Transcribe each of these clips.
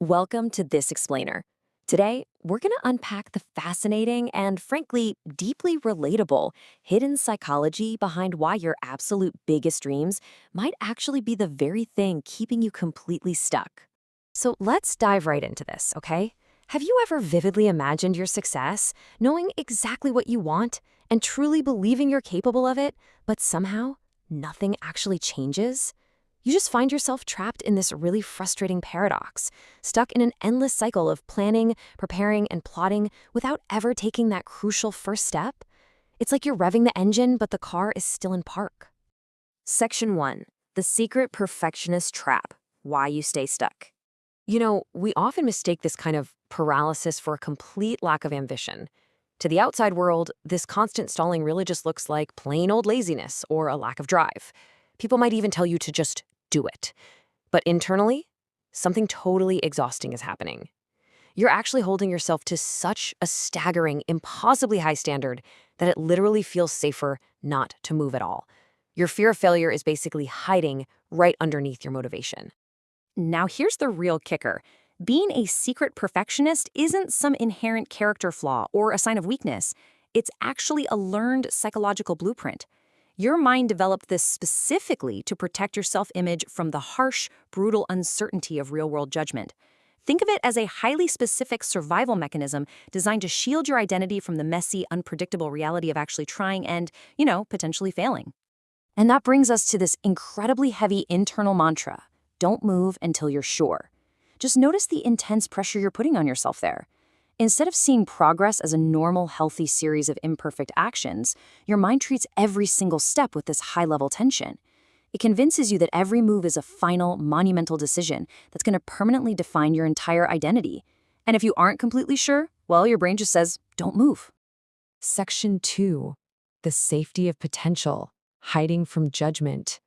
Welcome to This Explainer. Today, we're going to unpack the fascinating and, frankly, deeply relatable hidden psychology behind why your absolute biggest dreams might actually be the very thing keeping you completely stuck. So let's dive right into this, okay? Have you ever vividly imagined your success, knowing exactly what you want, and truly believing you're capable of it, but somehow nothing actually changes? You just find yourself trapped in this really frustrating paradox, stuck in an endless cycle of planning, preparing, and plotting without ever taking that crucial first step. It's like you're revving the engine, but the car is still in park. Section 1. The Secret Perfectionist Trap. Why you stay stuck. We often mistake this kind of paralysis for a complete lack of ambition. To the outside world, this constant stalling really just looks like plain old laziness or a lack of drive. People might even tell you to just do it. But internally, something totally exhausting is happening. You're actually holding yourself to such a staggering, impossibly high standard that it literally feels safer not to move at all. Your fear of failure is basically hiding right underneath your motivation. Now, here's the real kicker. Being a secret perfectionist isn't some inherent character flaw or a sign of weakness. It's actually a learned psychological blueprint. Your mind developed this specifically to protect your self-image from the harsh, brutal uncertainty of real-world judgment. Think of it as a highly specific survival mechanism designed to shield your identity from the messy, unpredictable reality of actually trying and, potentially failing. And that brings us to this incredibly heavy internal mantra: don't move until you're sure. Just notice the intense pressure you're putting on yourself there. Instead of seeing progress as a normal, healthy series of imperfect actions, your mind treats every single step with this high-level tension. It convinces you that every move is a final, monumental decision that's going to permanently define your entire identity. And if you aren't completely sure, well, your brain just says, don't move. Section 2. The Safety of Potential, Hiding from Judgment.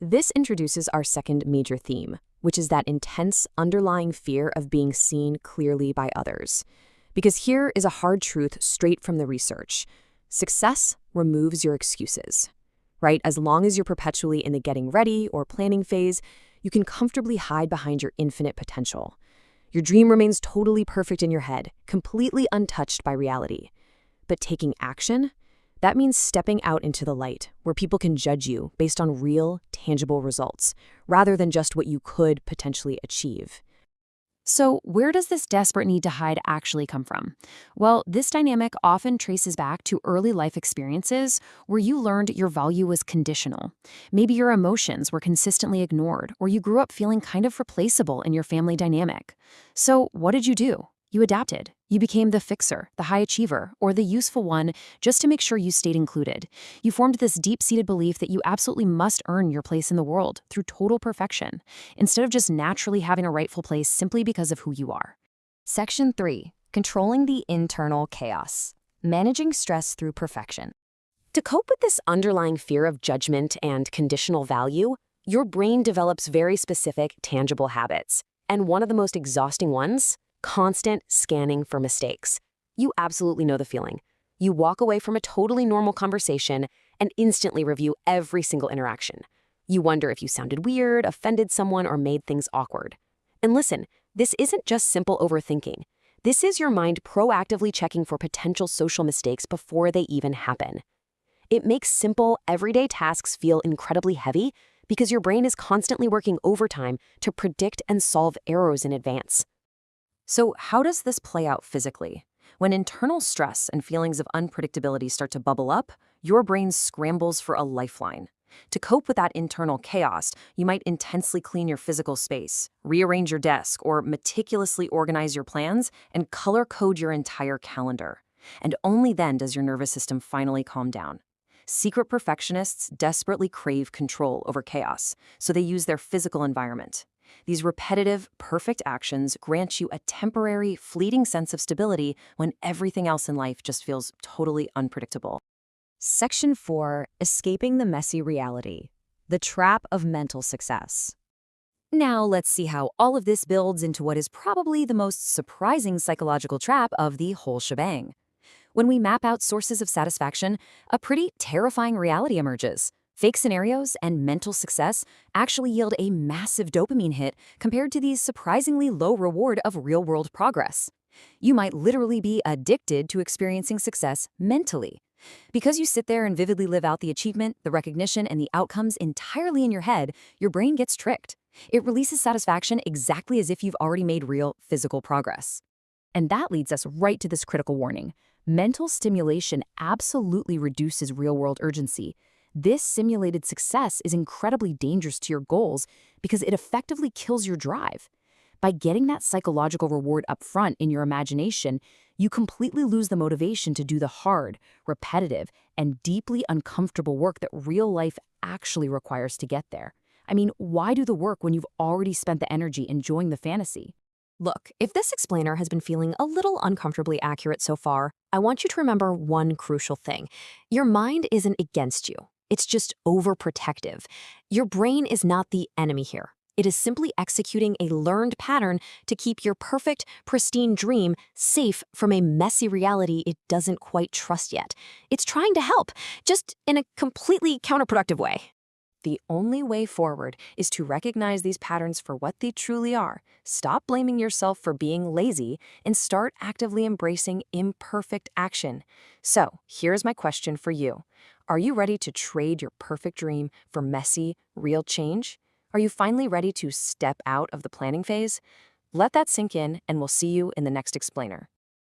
This introduces our second major theme, which is that intense, underlying fear of being seen clearly by others. Because here is a hard truth straight from the research. Success removes your excuses, right? As long as you're perpetually in the getting ready or planning phase, you can comfortably hide behind your infinite potential. Your dream remains totally perfect in your head, completely untouched by reality. But taking action, that means stepping out into the light, where people can judge you based on real, tangible results, rather than just what you could potentially achieve. So where does this desperate need to hide actually come from? Well, this dynamic often traces back to early life experiences where you learned your value was conditional. Maybe your emotions were consistently ignored, or you grew up feeling kind of replaceable in your family dynamic. So what did you do? You adapted. You became the fixer, the high achiever, or the useful one just to make sure you stayed included. You formed this deep-seated belief that you absolutely must earn your place in the world through total perfection, instead of just naturally having a rightful place simply because of who you are. Section 3. Controlling the internal chaos. Managing stress through perfection. To cope with this underlying fear of judgment and conditional value, your brain develops very specific, tangible habits. And one of the most exhausting ones: constant scanning for mistakes. You absolutely know the feeling. You walk away from a totally normal conversation and instantly review every single interaction. You wonder if you sounded weird, offended someone, or made things awkward. And listen, this isn't just simple overthinking. This is your mind proactively checking for potential social mistakes before they even happen. It makes simple, everyday tasks feel incredibly heavy because your brain is constantly working overtime to predict and solve errors in advance. So how does this play out physically? When internal stress and feelings of unpredictability start to bubble up, your brain scrambles for a lifeline. To cope with that internal chaos, you might intensely clean your physical space, rearrange your desk, or meticulously organize your plans and color code your entire calendar. And only then does your nervous system finally calm down. Secret perfectionists desperately crave control over chaos, so they use their physical environment. These repetitive, perfect actions grant you a temporary, fleeting sense of stability when everything else in life just feels totally unpredictable. Section 4. Escaping the messy reality. The trap of mental success. Now let's see how all of this builds into what is probably the most surprising psychological trap of the whole shebang. When we map out sources of satisfaction, a pretty terrifying reality emerges. Fake scenarios and mental success actually yield a massive dopamine hit compared to the surprisingly low reward of real-world progress. You might literally be addicted to experiencing success mentally. Because you sit there and vividly live out the achievement, the recognition, and the outcomes entirely in your head, your brain gets tricked. It releases satisfaction exactly as if you've already made real physical progress. And that leads us right to this critical warning. Mental stimulation absolutely reduces real-world urgency. This simulated success is incredibly dangerous to your goals because it effectively kills your drive. By getting that psychological reward up front in your imagination, you completely lose the motivation to do the hard, repetitive, and deeply uncomfortable work that real life actually requires to get there. I mean, why do the work when you've already spent the energy enjoying the fantasy? Look, if this explainer has been feeling a little uncomfortably accurate so far, I want you to remember one crucial thing. Your mind isn't against you. It's just overprotective. Your brain is not the enemy here. It is simply executing a learned pattern to keep your perfect, pristine dream safe from a messy reality it doesn't quite trust yet. It's trying to help, just in a completely counterproductive way. The only way forward is to recognize these patterns for what they truly are, stop blaming yourself for being lazy, and start actively embracing imperfect action. So, here's my question for you. Are you ready to trade your perfect dream for messy, real change? Are you finally ready to step out of the planning phase? Let that sink in, and we'll see you in the next explainer.